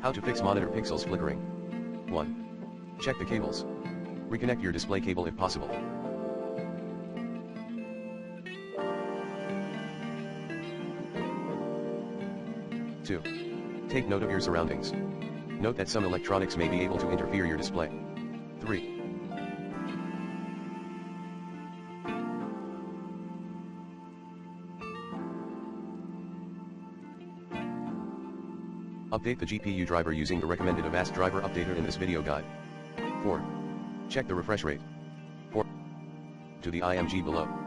How to fix monitor pixels flickering. 1. Check the cables. Reconnect your display cable if possible. 2. Take note of your surroundings. Note that some electronics may be able to interfere your display. 3. Update the GPU driver using the recommended Avast driver updater in this video guide. 4. Check the refresh rate. 4. To the IMG below.